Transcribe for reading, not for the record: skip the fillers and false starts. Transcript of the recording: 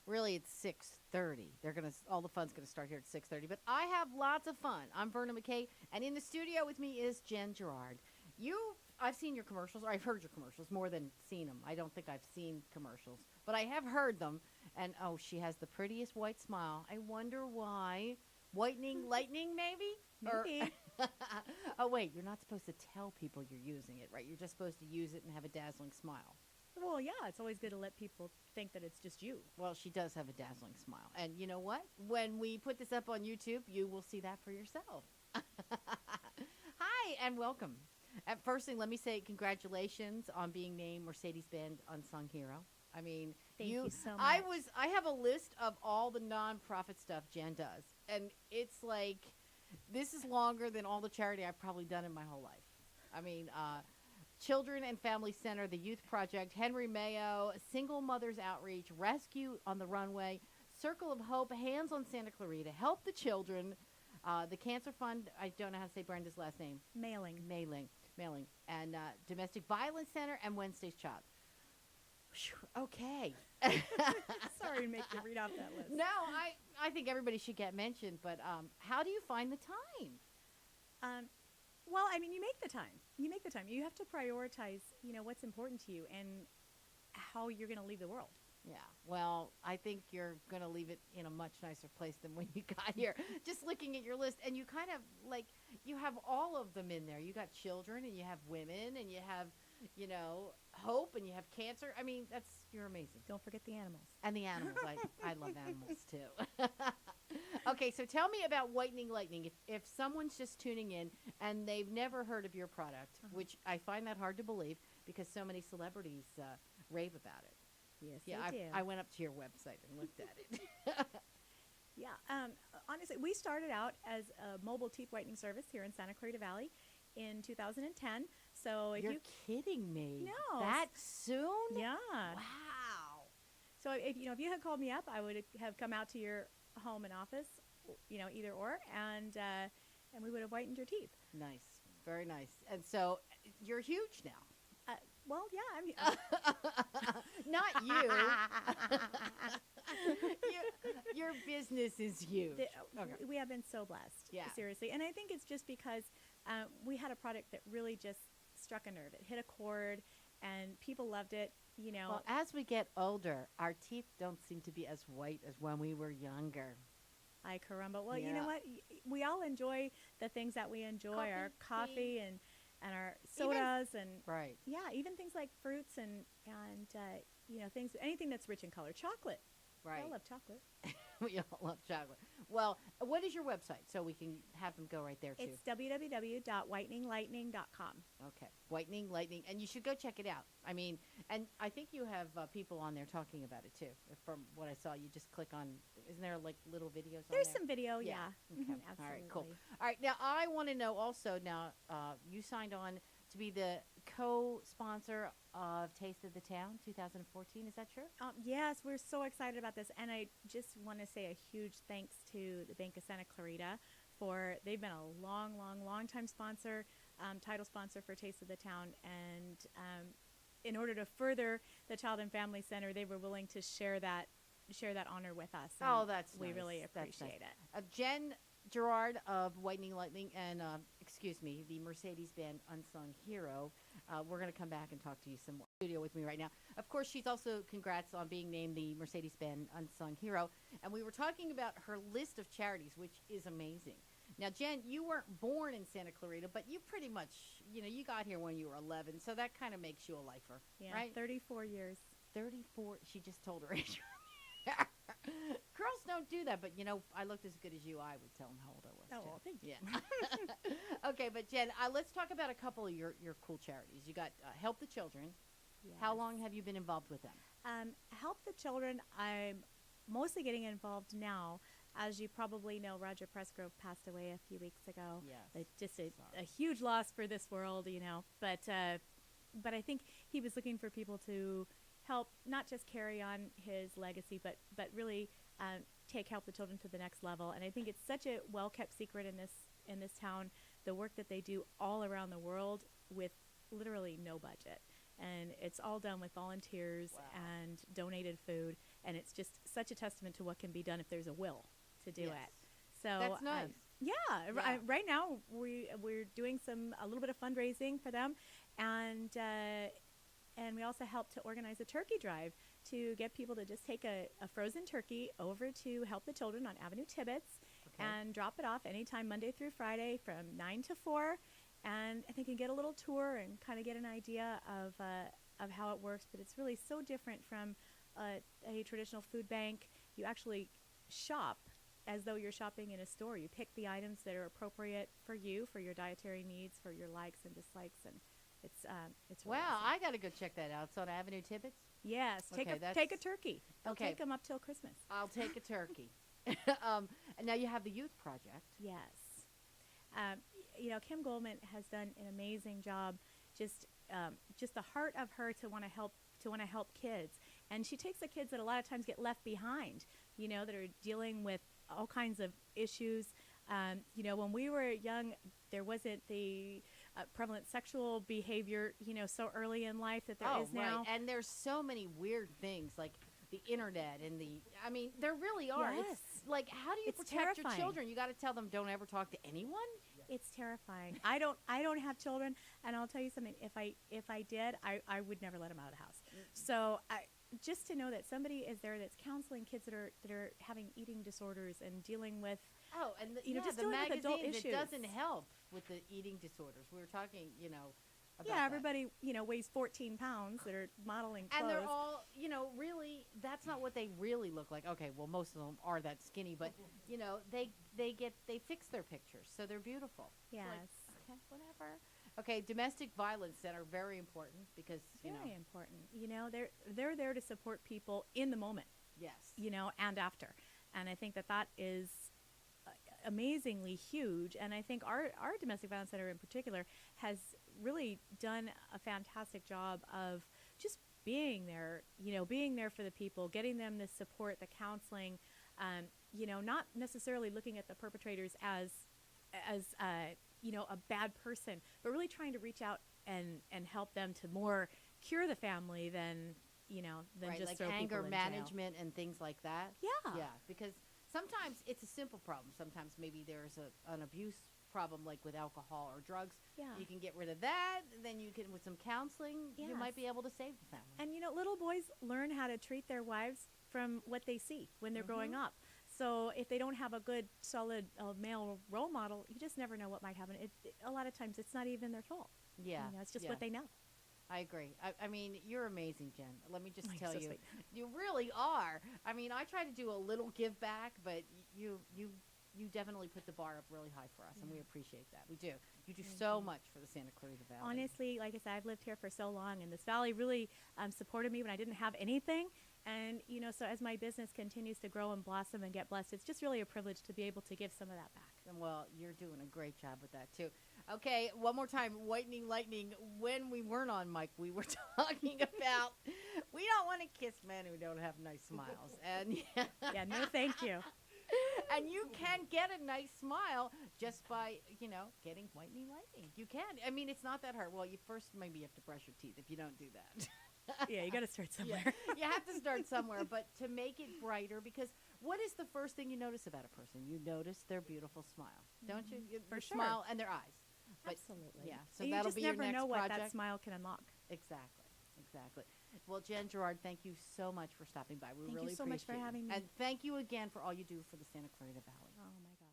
Really, it's 6:30. All the fun's gonna start here at 6:30. But I have lots of fun. I'm Verna McKay, and in the studio with me is Jen Gerard. I've seen your commercials, or I've heard your commercials more than seen them. I don't think I've seen commercials, but I have heard them. And oh, she has the prettiest white smile. I wonder why. Whitening Lightning, maybe? Maybe. Oh, wait, you're not supposed to tell people you're using it, right? You're just supposed to use it and have a dazzling smile. Well, yeah, it's always good to let people think that it's just you. Well, she does have a dazzling smile. And you know what? When we put this up on YouTube, you will see that for yourself. Hi, and welcome. At first thing, let me say congratulations on being named Mercedes-Benz Unsung Hero. I mean, Thank you so much. I have a list of all the nonprofit stuff Jen does, and it's like this is longer than all the charity I've probably done in my whole life. I mean, Children and Family Center, the Youth Project, Henry Mayo, Single Mothers Outreach, Rescue on the Runway, Circle of Hope, Hands on Santa Clarita, Help the Children, the Cancer Fund. I don't know how to say Brenda's last name. Mailing, and Domestic Violence Center and Wednesday's Child. Okay. Sorry to make you read off that list. No, I think everybody should get mentioned, but how do you find the time? Well, I mean, you make the time. You have to prioritize, what's important to you and how you're going to leave the world. Yeah, well, I think you're going to leave it in a much nicer place than when you got here. Just looking at your list, and you kind of, you have all of them in there. You got children, and you have women, and you have, hope, and you have cancer. I mean, you're amazing. Don't forget the animals. And the animals. I love animals, too. Okay, so tell me about Whitening Lightning. If someone's just tuning in and they've never heard of your product, which I find that hard to believe because so many celebrities rave about it. Yes, Yeah, do. I went up to your website and looked at it. Yeah, honestly, we started out as a mobile teeth whitening service here in Santa Clarita Valley in 2010. So if You're kidding me. No. That soon? Yeah. Wow. So if you had called me up, I would have come out to your home and office, either or, and we would have whitened your teeth. Nice. Very nice. And so you're huge now. Well, yeah, Not you. Your business is huge. Okay. We have been so blessed. Yeah. Seriously. And I think it's just because we had a product that really just struck a nerve. It hit a chord, and people loved it. Well, as we get older, our teeth don't seem to be as white as when we were younger. Ay, caramba. Well, Yeah. you know what? We all enjoy the things that we enjoy, our coffee and our sodas and Right. yeah, even things like fruits and things, anything that's rich in color. Chocolate. Right. I love chocolate. We all love chocolate. Well, what is your website so we can have them go right there too? It's www.whiteninglightning.com. Okay, Whitening Lightning, and you should go check it out. I mean, and I think you have people on there talking about it too. From what I saw, you just click on. Isn't there little videos? There's on there? some video, yeah. Okay. Absolutely. All right, cool. All right, now I want to know also. Now, you signed on to be the co-sponsor of Taste of the Town 2014. Is that true? Yes, we're so excited about this, and I just want to say a huge thanks to the Bank of Santa Clarita they've been a long time sponsor, title sponsor for Taste of the Town, and in order to further the Child and Family Center, they were willing to share that honor with us. Oh, that's we nice. really That's appreciate nice. it. Jen Gerard of Whitening Lightning and, the Mercedes-Benz Unsung Hero. We're going to come back and talk to you some more. Studio with me right now. Of course, she's also congrats on being named the Mercedes-Benz Unsung Hero. And we were talking about her list of charities, which is amazing. Now, Jen, you weren't born in Santa Clarita, but you pretty much, you got here when you were 11. So that kind of makes you a lifer, Yeah, right? 34 years. 34. She just told her age. Girls don't do that, but I looked as good as you. I would tell them how old I was. Oh, too. well, thank you. Yeah. Okay, but Jen, let's talk about a couple of your cool charities. You got Help the Children. Yes. How long have you been involved with them? Help the Children, I'm mostly getting involved now. As you probably know, Roger Presgrove passed away a few weeks ago. Yes. Just a huge loss for this world, But I think he was looking for people to help not just carry on his legacy, but really take Help the Children to the next level. And I think it's such a well-kept secret in this town, the work that they do all around the world with literally no budget. and it's all done with volunteers Wow. and donated food, and it's just such a testament to what can be done if there's a will to do Yes. it. So That's nice. right now we're doing a little bit of fundraising for them, and we also help to organize a turkey drive to get people to just take a frozen turkey over to Help the Children on Avenue Tibbetts Okay. and drop it off anytime Monday through Friday from 9 to 4. And I think you can get a little tour and kind of get an idea of how it works. But it's really so different from a traditional food bank. You actually shop as though you're shopping in a store. You pick the items that are appropriate for you, for your dietary needs, for your likes and dislikes, and it's really Wow, awesome. I got to go check that out. It's on Avenue Tibbetts. Yes, take Okay, a turkey. They'll okay. take them up till Christmas. I'll take a turkey. And now you have the youth project. Yes. Kim Goldman has done an amazing job. Just the heart of her to want to help kids, and she takes the kids that a lot of times get left behind. That are dealing with all kinds of issues. When we were young, there wasn't the prevalent sexual behavior, so early in life that there is now. Right. And there's so many weird things like the internet and there really are. Yes. It's like, how do you It's protect terrifying. your children? You got to tell them don't ever talk to anyone. It's terrifying. I don't have children, and I'll tell you something. If I did, I would never let them out of the house. So just to know that somebody is there that's counseling kids that are having eating disorders and dealing with And just the dealing with adult magazine, issues. it doesn't help with the eating disorders. We were talking, about that. everybody weighs 14 pounds that are modeling clothes. And they're all, really, that's not what they really look like. Okay, well, most of them are that skinny, but, they fix their pictures, so they're beautiful. It's Yes. like, okay, whatever. Okay, domestic violence center, very important because, Very important. They're there to support people in the moment, yes. and after. And I think that is amazingly huge. And I think our domestic violence center in particular has really done a fantastic job of just being there, being there for the people, getting them the support, the counseling, not necessarily looking at the perpetrators as a bad person, but really trying to reach out and help them to more cure the family than Right, just like throw anger people in jail. management and things like that. Yeah. Yeah, because sometimes it's a simple problem. Sometimes maybe there's an abuse problem like with alcohol or drugs. Yeah. You can get rid of that. Then you can, with some counseling, you might Yes. be able to save the family. And little boys learn how to treat their wives from what they see when they're growing up. So if they don't have a good, solid male role model, you just never know what might happen. A lot of times it's not even their fault. Yeah. It's just yeah. what they know. I agree. I mean, you're amazing, Jen. Let me just Oh, you're tell so you. sweet. You really are. I mean, I try to do a little give back, but you definitely put the bar up really high for us, and we appreciate that. We do. You do so much for the Santa Clarita Valley. Honestly, like I said, I've lived here for so long, and this valley really supported me when I didn't have anything. And, so as my business continues to grow and blossom and get blessed, it's just really a privilege to be able to give some of that back. Well, you're doing a great job with that, too. Okay, one more time, Whitening Lightning. When we weren't on mic, we were talking about we don't want to kiss men who don't have nice smiles. And Yeah, no thank you. and you can get a nice smile just by, getting Whitening Lightning. You can. I mean, it's not that hard. Well, you first maybe have to brush your teeth if you don't do that. Yeah, you got to start somewhere. You have to start somewhere, but to make it brighter, because what is the first thing you notice about a person? You notice their beautiful smile, don't you? For Their sure. smile and their eyes. But Absolutely. yeah, so And you that'll just be your never next know what project. that smile can unlock. Exactly. Well, Jen, Gerard, thank you so much for stopping by. We Thank really you so much for appreciate it. having me. And thank you again for all you do for the Santa Clarita Valley. Oh, my God.